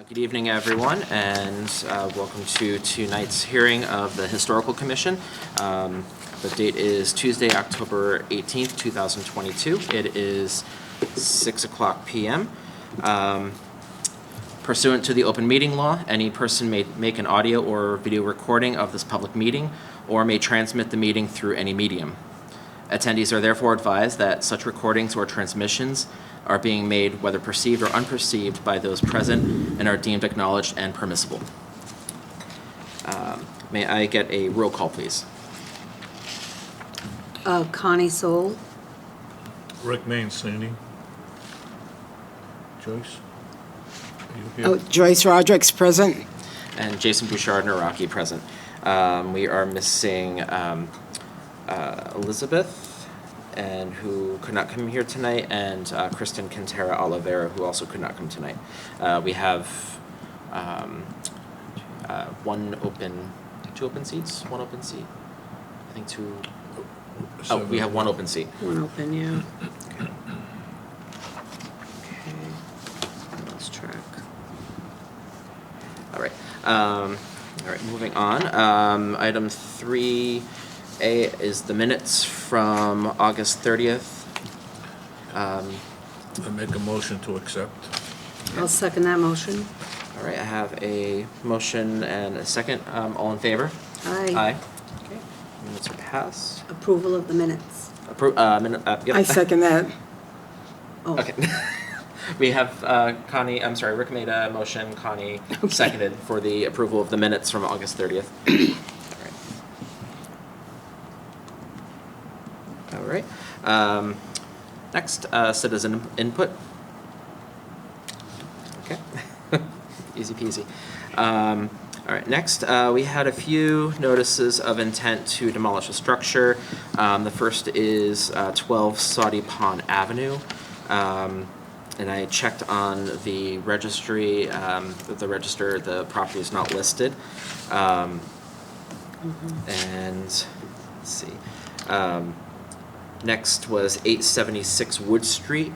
Good evening, everyone, and welcome to tonight's hearing of the Historical Commission. The date is Tuesday, October 18th, 2022. It is 6 o'clock p.m. Pursuant to the open meeting law, any person may make an audio or video recording of this public meeting or may transmit the meeting through any medium. Attendees are therefore advised that such recordings or transmissions are being made, whether perceived or unperceived, by those present and are deemed acknowledged and permissible. May I get a roll call, please? Connie Soul. Rick Mancini. Joyce? Are you here? Oh, Joyce Roderick's present. And Jason Bouchard-Naraki present. We are missing Elizabeth, and who could not come here tonight, and Kristen Quintera Oliveira, who also could not come tonight. We have two open seats, one open seat. I think two. Oh, we have one open seat. One open, yeah. Okay. Lost track. All right, moving on. Item 3A is the minutes from August 30th. I make a motion to accept. I'll second that motion. All right, I have a motion and a second. All in favor? Aye. Aye. Okay, minutes are passed. Approval of the minutes. Yep. I second that. Oh, Okay. We have Rick made a motion, Connie seconded for the approval of the minutes from August 30th. All right. Next, citizen input. Okay. Easy peasy. All right, next, we had a few notices of intent to demolish a structure. The first is 12 Saudi Pond Avenue. And I checked on the registry, the property is not listed. And let's see. Next was 876 Wood Street,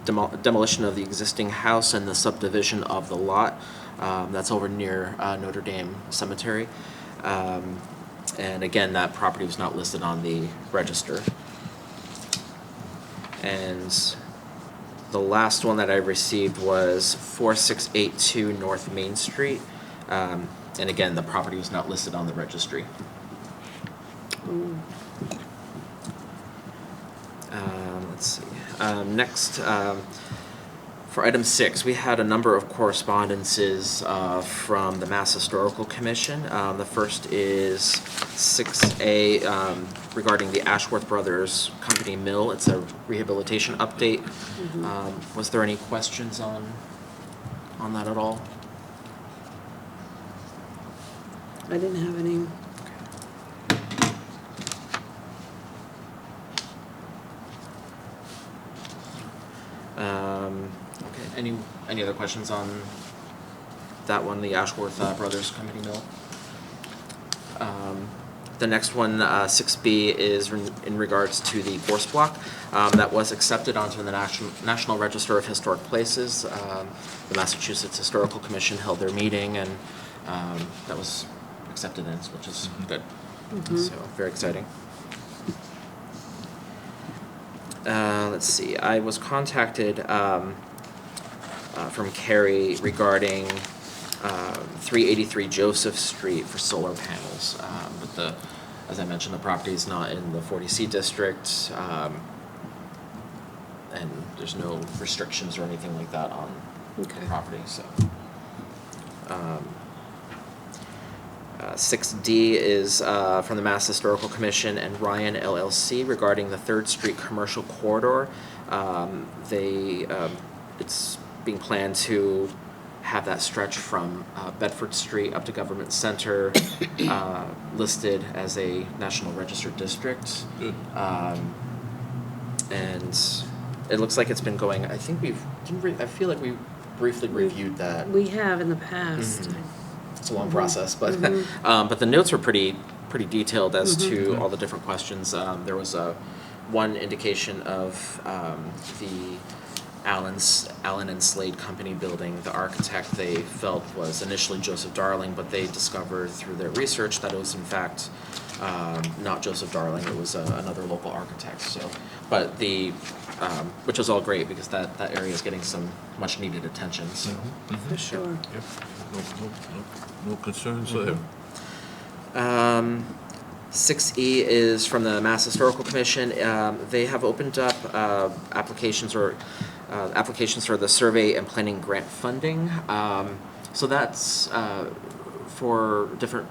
demolition of the existing house and the subdivision of the lot. That's over near Notre Dame Cemetery. And again, that property was not listed on the register. And the last one that I received was 4682 North Main Street. And again, the property was not listed on the registry. Let's see. Next, for item 6, we had a number of correspondences from the Mass Historical Commission. The first is 6A regarding the Ashworth Brothers Company Mill. It's a rehabilitation update. Was there any questions on that at all? I didn't have any. Okay. Any other questions on that one, the Ashworth Brothers Company Mill? The next one, 6B, is in regards to the Gorse Block. That was accepted onto the National Register of Historic Places. The Massachusetts Historical Commission held their meeting, and that was accepted in, which is good. So, very exciting. Let's see, I was contacted from Carrie regarding 383 Joseph Street for solar panels. But as I mentioned, the property is not in the 40C district, and there's no restrictions or anything like that on the property. So, 6D is from the Mass Historical Commission and Ryan LLC regarding the 3rd Street commercial corridor. It's being planned to have that stretch from Bedford Street up to Government Center listed as a National Register district. Good. And it looks like it's been going. I think I feel like we briefly reviewed that. We have in the past. It's a long process, but but the notes were pretty detailed as to all the different questions. There was one indication of the Allen and Slade Company building. The architect they felt was initially Joseph Darling, but they discovered through their research that it was in fact not Joseph Darling. It was another local architect. So, but which is all great because that area is getting some much needed attention. So. For sure. Yep. No concerns there. 6E is from the Mass Historical Commission. They have opened up applications for the survey and planning grant funding. So that's for different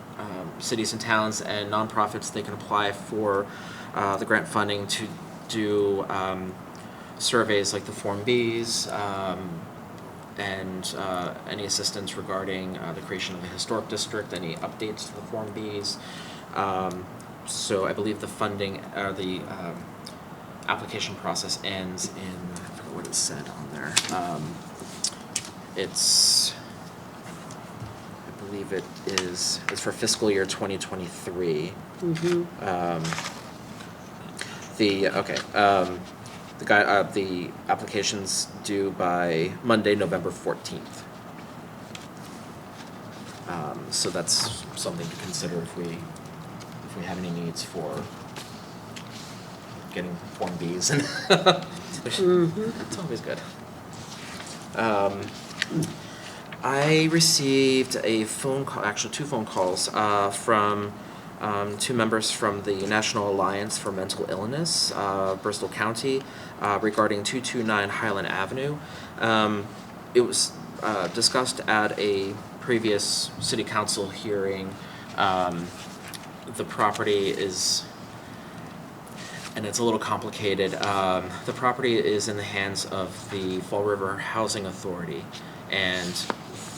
cities and towns and nonprofits. They can apply for the grant funding to do surveys like the Form Bs, and any assistance regarding the creation of the historic district, any updates to the Form Bs. So I believe the funding, the application process ends in, I forget what it said on there. It's, I believe it's for fiscal year 2023. The application's due by Monday, November 14th. So that's something to consider if we have any needs for getting Form Bs and it's always good. I received a phone call, actually 2 phone calls from 2 members from the National Alliance for Mental Illness, Bristol County, regarding 229 Highland Avenue. It was discussed at a previous city council hearing. The property is, and it's a little complicated, the property is in the hands of the Fall River Housing Authority, and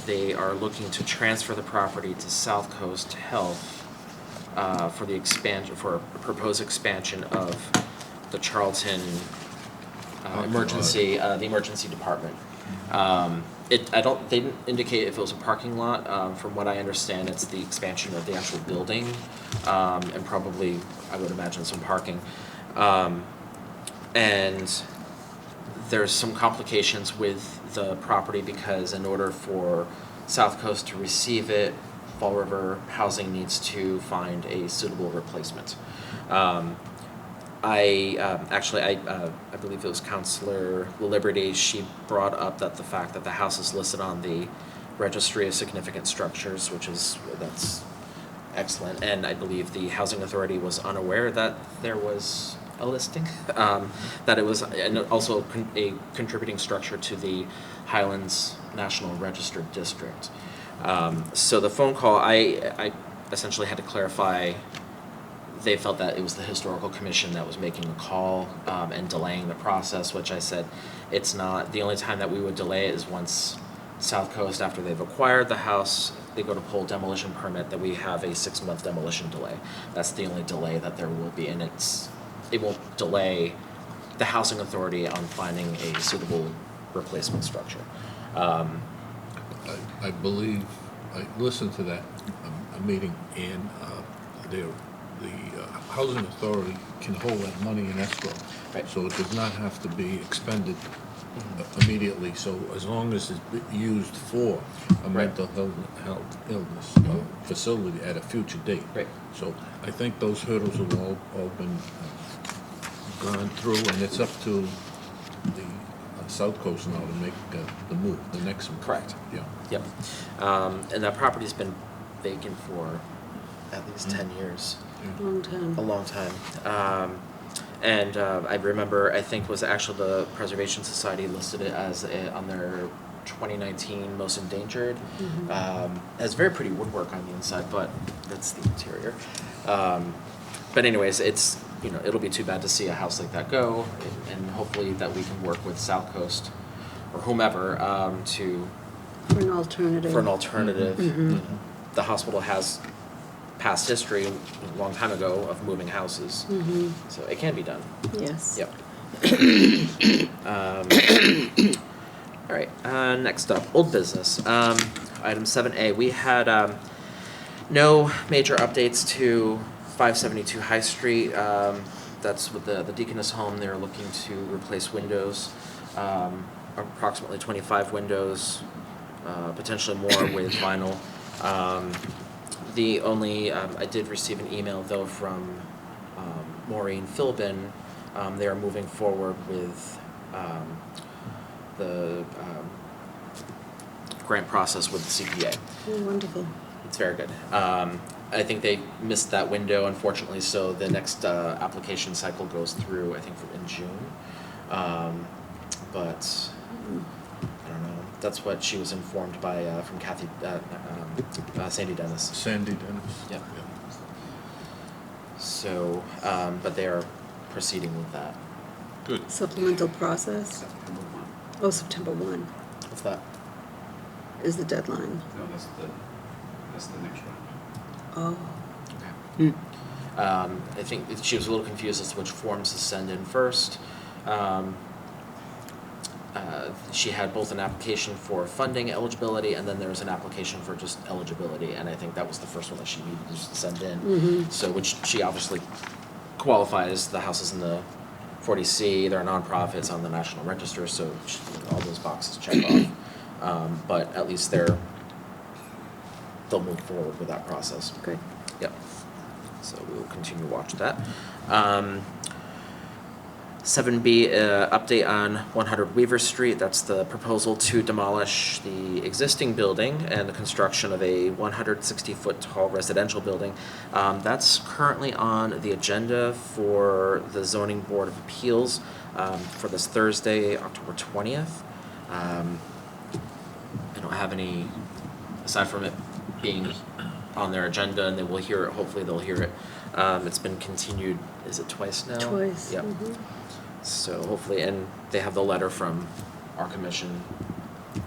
they are looking to transfer the property to South Coast Health for the expansion, for a proposed expansion of the Charlton the emergency department. They didn't indicate if it was a parking lot. From what I understand, it's the expansion of the actual building, and probably, I would imagine, some parking. And there's some complications with the property because in order for South Coast to receive it, Fall River Housing needs to find a suitable replacement. I believe it was Councilor Liberty. She brought up that the fact that the house is listed on the Registry of Significant Structures, that's excellent. And I believe the Housing Authority was unaware that there was a listing, that it was, and also a contributing structure to the Highlands National Registered District. So the phone call, I essentially had to clarify. They felt that it was the Historical Commission that was making the call and delaying the process, which I said it's not. The only time that we would delay it is once South Coast, after they've acquired the house, they go to pull demolition permit, that we have a 6-month demolition delay. That's the only delay that there will be, and it won't delay the Housing Authority on finding a suitable replacement structure. I believe, I listened to that meeting, and the Housing Authority can hold that money in escrow. Right. So it does not have to be expended immediately. So as long as it's used for a mental health illness facility at a future date. Right. So I think those hurdles have all been gone through, and it's up to the South Coast now to make the move, the next move. Correct. Yeah. Yep. And that property's been vacant for at least 10 years. Long time. A long time. And I remember, I think was actually the Preservation Society listed it as on their 2019 most endangered. Has very pretty woodwork on the inside, but that's the interior. But anyways, it'll be too bad to see a house like that go, and hopefully that we can work with South Coast or whomever For an alternative. The hospital has past history a long time ago of moving houses, so it can be done. Yes. Yep. All right, next up, old business. Item 7A, we had no major updates to 572 High Street. That's with the Deaconess Home. They're looking to replace windows approximately 25 windows, potentially more with vinyl. The only, I did receive an email though from Maureen Philbin. They are moving forward with the grant process with the CPA. Oh, wonderful. It's very good. I think they missed that window, unfortunately, so the next application cycle goes through, I think, in June. But I don't know. That's what she was informed by from Kathy, Sandy Dennis. Sandy Dennis? Yeah. So, but they are proceeding with that. Good. Supplemental process? September 1. Oh, September 1 What's that? is the deadline. No, that's the next round. Oh, Okay. I think she was a little confused as to which forms to send in first. She had both an application for funding eligibility, and then there was an application for just eligibility, and I think that was the first one that she needed to send in. So, which she obviously qualifies. The house is in the 40C. They're nonprofits on the National Register, so all those boxes check off. But at least they'll move forward with that process. good. Yep. So we will continue to watch that. 7B, update on 100 Weaver Street. That's the proposal to demolish the existing building and the construction of a 160-foot tall residential building. That's currently on the agenda for the Zoning Board of Appeals for this Thursday, October 20th. I don't have any, aside from it being on their agenda, and they will hear it, hopefully they'll hear it. It's been continued, is it twice now? Twice. Yep. So hopefully, and they have the letter from our commission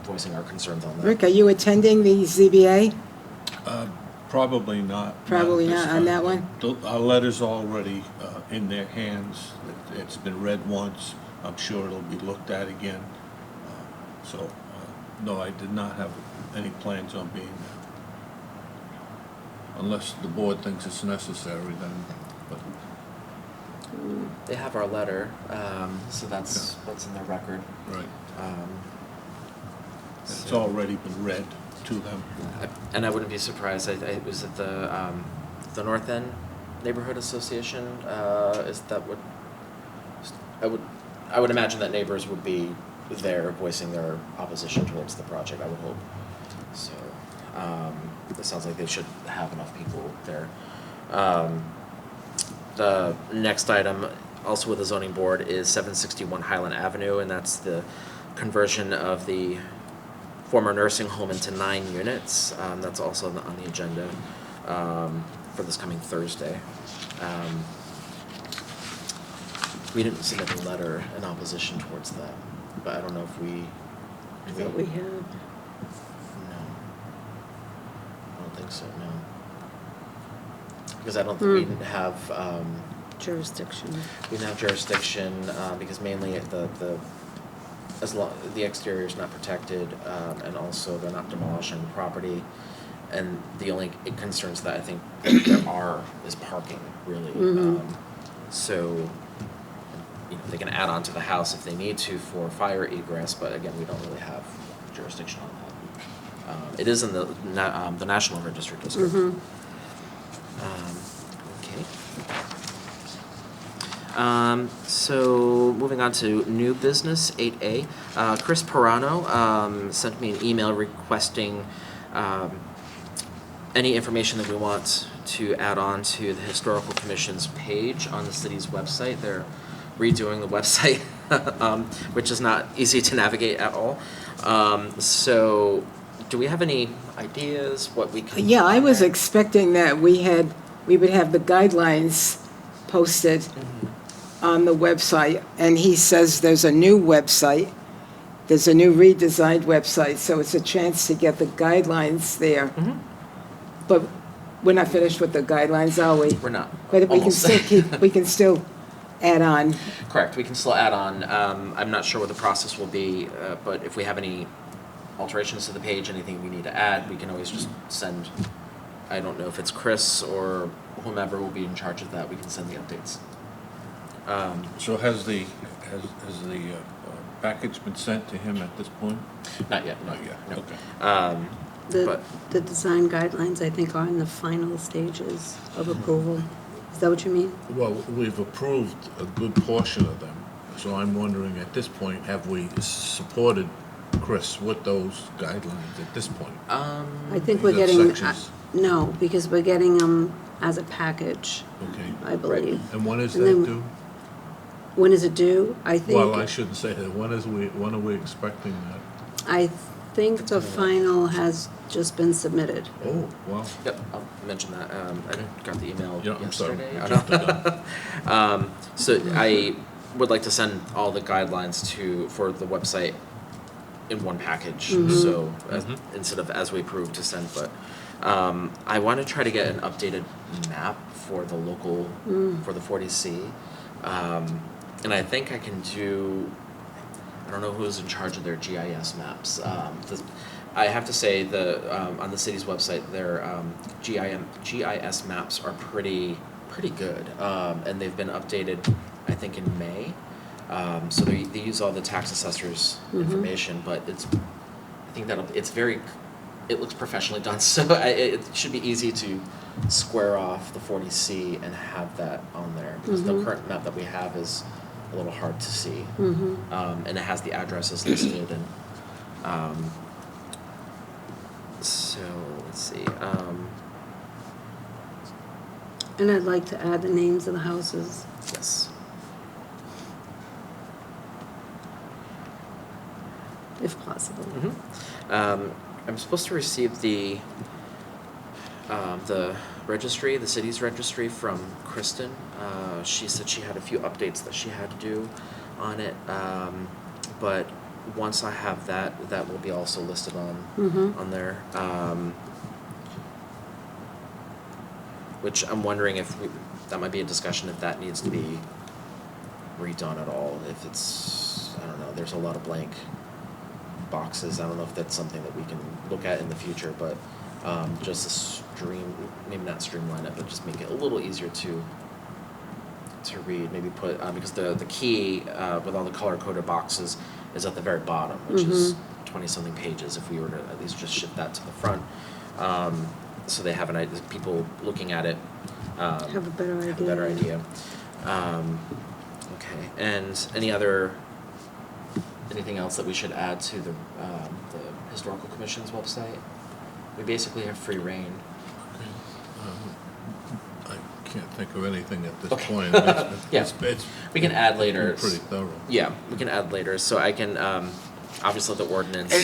voicing our concerns on that. Rick, are you attending the ZBA? Probably not. Probably at this not on that time. one? Our letter's already in their hands. It's been read once. I'm sure it'll be looked at again. So, no, I did not have any plans on being there. Unless the board thinks it's necessary, then, but, They have our letter, so that's in their record. right. It's So- already been read to them. And I wouldn't be surprised, I was at the North End Neighborhood Association, is that what, I would imagine that neighbors would be there voicing their opposition towards the project, I would hope. So, it sounds like they should have enough people there. The next item, also with the zoning board, is 761 Highland Avenue, and that's the conversion of the former nursing home into 9 units. That's also on the agenda for this coming Thursday. We didn't submit a letter in opposition towards that, but I don't know if we. I thought we had. No. I don't think so, no. Because I don't think we didn't have, Jurisdiction. we didn't have jurisdiction, because mainly the exterior is not protected, and also they're not demolishing the property. And the only concerns that I think there are is parking, really. So, you know, they can add on to the house if they need to for fire egress, but again, we don't really have jurisdiction on that. It is in the National Register District. Okay. So moving on to new business, 8A. Chris Pirano sent me an email requesting any information that we want to add on to the Historical Commission's page on the city's website. They're redoing the website, which is not easy to navigate at all. So do we have any ideas what we can? Yeah, I was expecting that we would have the guidelines posted on the website, and he says there's a new website. There's a new redesigned website, so it's a chance to get the guidelines there. But we're not finished with the guidelines, are we? We're not. But we can Almost. still we can still add on. Correct, we can still add on. I'm not sure what the process will be, but if we have any alterations to the page, anything we need to add, we can always just send, I don't know if it's Chris or whomever will be in charge of that, we can send the updates. So has the package been sent to him at this point? Not yet, Not yet, no. okay. The, But- the design guidelines, I think, are in the final stages of approval. Is that what you mean? Well, we've approved a good portion of them, so I'm wondering, at this point, have we supported Chris with those guidelines at this point? I think we're You got getting, sections. no, because we're getting them as a package, Okay. I believe. And when is And that then- due? When is it due? I think. Well, I shouldn't say that. When are we expecting that? I think the final has just been submitted. Oh, wow. Yep, I'll mention that. Okay. I got the email Yeah, I'm sorry. yesterday. We I jumped the know. So I would like to send all the guidelines for the website in one package. So instead of as we approve to send, but I want to try to get an updated map for the local for the 40C, and I think I can do. I don't know who's in charge of their GIS maps. I have to say on the city's website, their GIS maps are pretty good, and they've been updated, I think, in May. So they use all the tax assessors' information, but I think that it looks professionally done. So it should be easy to square off the 40C and have that on there, because the current map that we have is a little hard to see, and it has the addresses listed and. So let's see. And I'd like to add the names of the houses. Yes. If possible. I'm supposed to receive the registry, the city's registry, from Kristen. She said she had a few updates that she had to do on it, but once I have that, that will be also listed on there. Which I'm wondering if that might be a discussion if that needs to be redone at all. If it's, I don't know, there's a lot of blank boxes. I don't know if that's something that we can look at in the future, but just maybe not streamline it, but just make it a little easier to read. Maybe put because the key with all the color coded boxes is at the very bottom, which is 20-something pages. If we were to at least just shift that to the front, so they have an idea. People looking at it Have a better idea. have a better idea. Okay, and anything else that we should add to the historical commission's website? We basically have free reign. I can't think of anything at this Okay. point. Yeah. We can add later. Pretty thorough. Yeah, we can add later. So I can, obviously the ordinance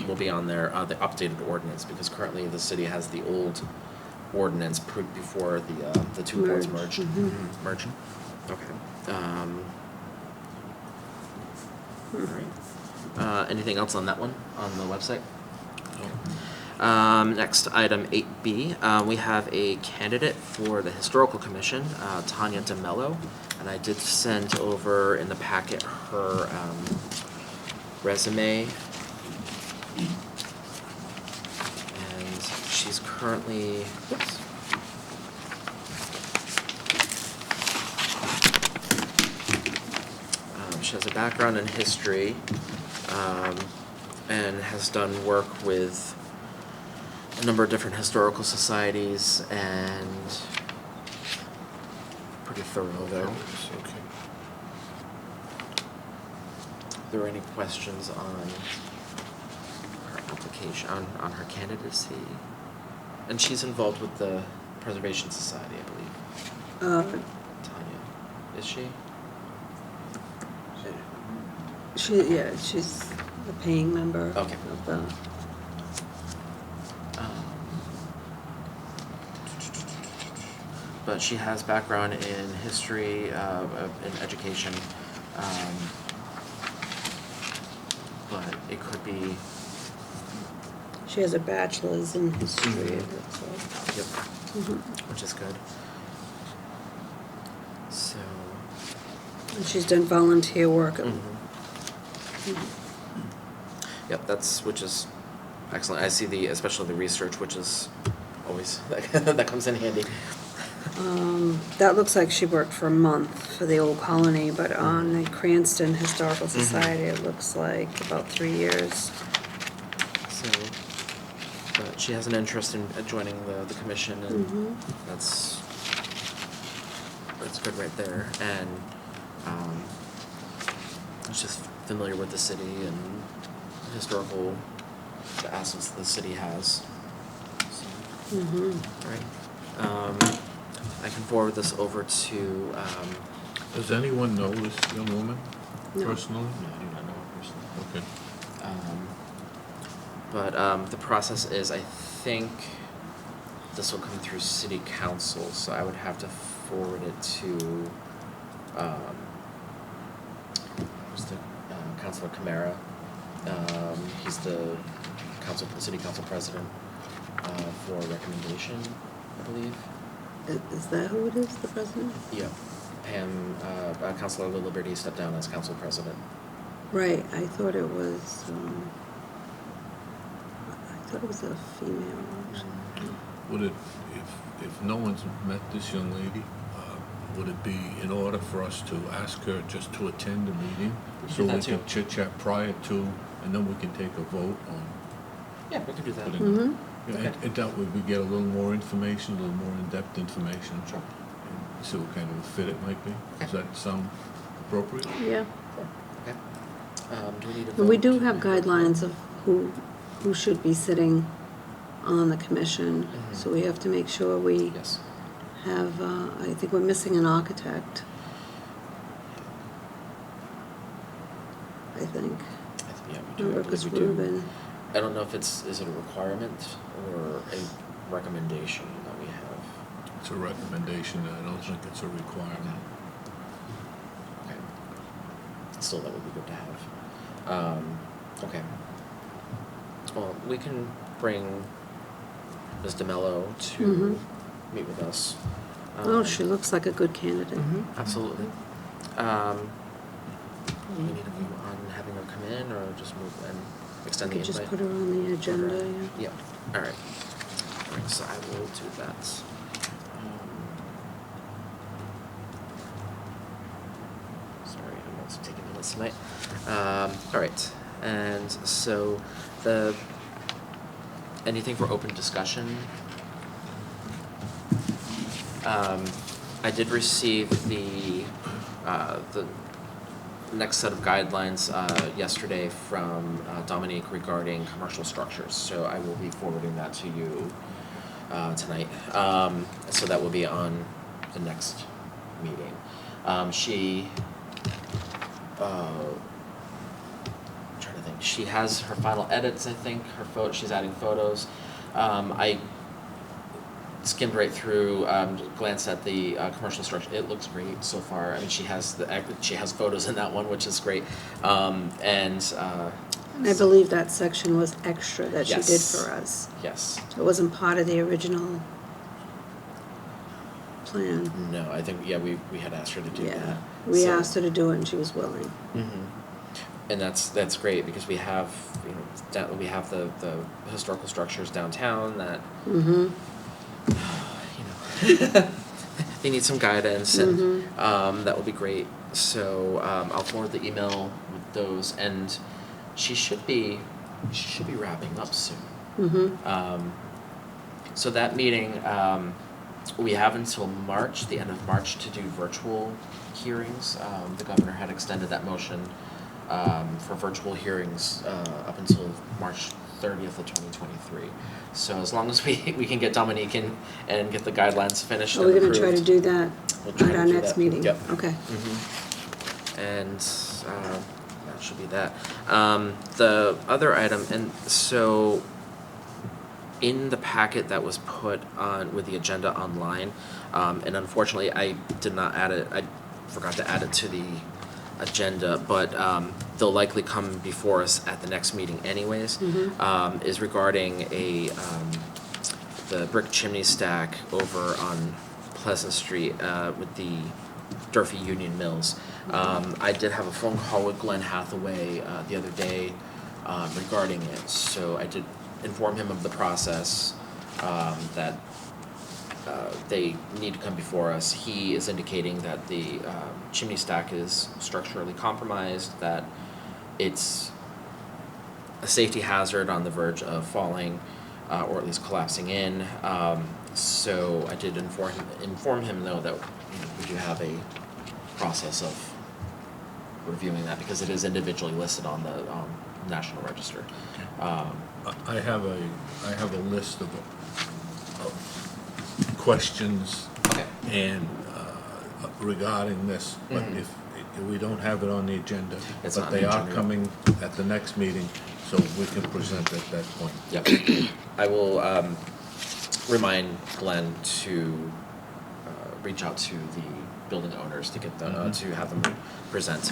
will be on there, the updated ordinance, because currently the city has the old ordinance before the two boards merged. Merging. Okay. All right. Anything else on that one, on the website? Next, item 8B, we have a candidate for the Historical Commission, Tanya DeMello, and I did send over in the packet her resume. And she's currently, she has a background in history, and has done work with a number of different historical societies, and pretty thorough though. Okay. Are there any questions on her application, on her candidacy? And she's involved with the Preservation Society, I believe. Tanya, is she? She's a paying member Okay. of the. But she has background in history, in education, but it could be. She has a bachelor's in history. Yep. So. Which is good. So. And she's done volunteer work. Yep, which is excellent. I see especially the research, which is always that comes in handy. That looks like she worked for a month for the Old Colony, but on the Cranston Historical Society, it looks like about 3 years. So, but she has an interest in joining the commission, and that's good right there. And she's familiar with the city and historical the assets the city has. So, right. I can forward this over to. Does anyone know this young woman No. personally? No, I do not know her personally. Okay. But the process is, I think this will come through city council, so I would have to forward it to, who's the, Councilor Camara. He's the city council president, for recommendation, I believe. Is that who it is, the president? Yeah. Pam, Councilor Lil Liberty stepped down as council president. Right, I thought it was, I thought it was a female, actually. Would it, if no one's met this young lady, would it be in order for us to ask her just to attend the meeting? We So can do we that too. can chit chat prior to, and then we can take a vote on. Yeah, we can do that. putting- Mm-hmm. Yeah, Okay. and that way we get a little more information, a little more in-depth information. Sure. And see what kind of a fit it might be. Does that sound appropriate? Yeah. Okay. Do we need a vote? And we do have guidelines of who should be sitting on the commission, Mhm. so we have to make sure we Yes. have, I think we're missing an architect, I think. Yeah, we do. I Marcus believe we do. Rubin. I don't know if is it a requirement or a recommendation that we have? It's a recommendation, I don't think it's a requirement. Okay. Still, that would be good to have. Okay. Well, we can bring Ms. DeMello to Mhm. meet with us. Oh, she looks like a good candidate. Absolutely. We need to move on having her come in, or just move and extend the Could invite? just put her on the agenda, yeah. Yep, all right. All right, so I will do that. Sorry, I'm also taking minutes tonight. All right, and so anything for open discussion? I did receive the next set of guidelines yesterday from Dominique regarding commercial structures, so I will be forwarding that to you tonight. So that will be on the next meeting. She, I'm trying to think, she has her final edits, I think, she's adding photos. I skimmed right through, glanced at the commercial structure. It looks great so far. I mean, she has photos in that one, which is great. And I believe that section was extra that she did Yes. for us. yes, It wasn't part of the original plan. no, I think we had asked her to do Yeah, that. we So- asked her to do it and she was willing. Mhm. And that's great because we have we have the historical structures downtown that Mm-hmm. they need some guidance, and that would be great. So I'll forward the email with those, and she should be wrapping up soon. Mm-hmm. So that meeting, we have until March, the end of March, to do virtual hearings. The governor had extended that motion for virtual hearings up until March 30th of 2023. So as long as we can get Dominique in and get the guidelines finished Are and we gonna try to approved. do that We'll try at to our do next that. meeting? Yep. Okay. And that should be that. The other item, and so in the packet that was put on with the agenda online, and unfortunately I did not add it, I forgot to add it to the agenda, but they'll likely come before us at the next meeting anyways, is regarding the brick chimney stack over on Pleasant Street with the Durfee Union Mills. I did have a phone call with Glenn Hathaway the other day regarding it, so I did inform him of the process, that they need to come before us. He is indicating that the chimney stack is structurally compromised, that it's a safety hazard on the verge of falling, or at least collapsing in. So I did inform him though that, we do have a process of reviewing that because it is individually listed on the National Register. I have a list of questions Okay. and regarding this, but Mhm. if we don't have it on the agenda, It's but not they on the are agenda. coming at the next meeting, so we can present at that point. Yep. I will remind Glenn to reach out to the building owners to get them, to have them present.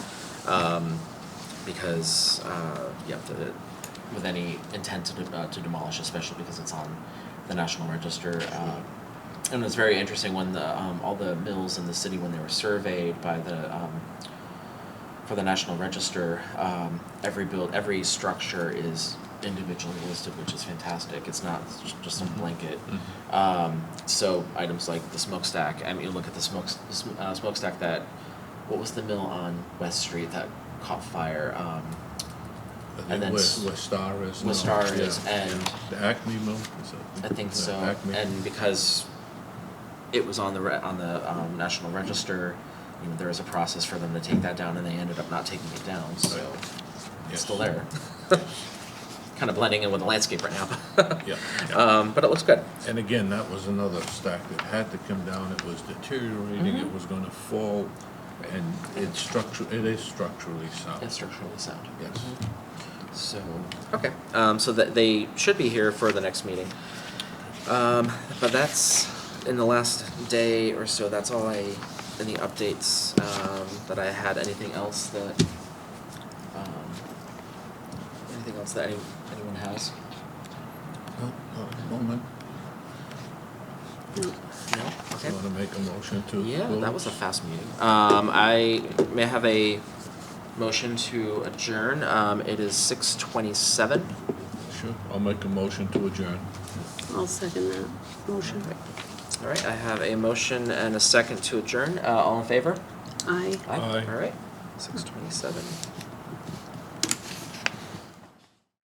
Because, with any intent to demolish, especially because it's on the National Register. And it was very interesting when all the mills in the city, when they were surveyed by for the National Register, every structure is individually listed, which is fantastic. It's not just some blanket. So items like the smokestack. I mean, you look at the smokestack that. What was the mill on West Street that caught fire? I And then think where Star is now. Where Star is, Yeah, and yeah. The Acme Mill, is it? I think Yeah, so. Acme. And because it was on the National Register, there was a process for them to take that down, and they ended up not taking it down. So Yes. it's still there. Kind of blending in with the landscape right now. Yeah, yeah. But it looks good. And again, that was another stack that had to come down, it was deteriorating, Mhm. it was gonna fall, and it is structurally sound. It's structurally sound. Yes. So, okay, so that they should be here for the next meeting. But that's, in the last day or so, that's all any updates, that I had. Anything else that anyone has? No, not at the moment. No. No? Okay. You wanna make a motion to Yeah, that was a close? fast meeting. I may have a motion to adjourn. It is 6:27. Sure, I'll make a motion to adjourn. I'll second that motion. All right, I have a motion and a second to adjourn. All in favor? Aye. Aye. All right, 6:27.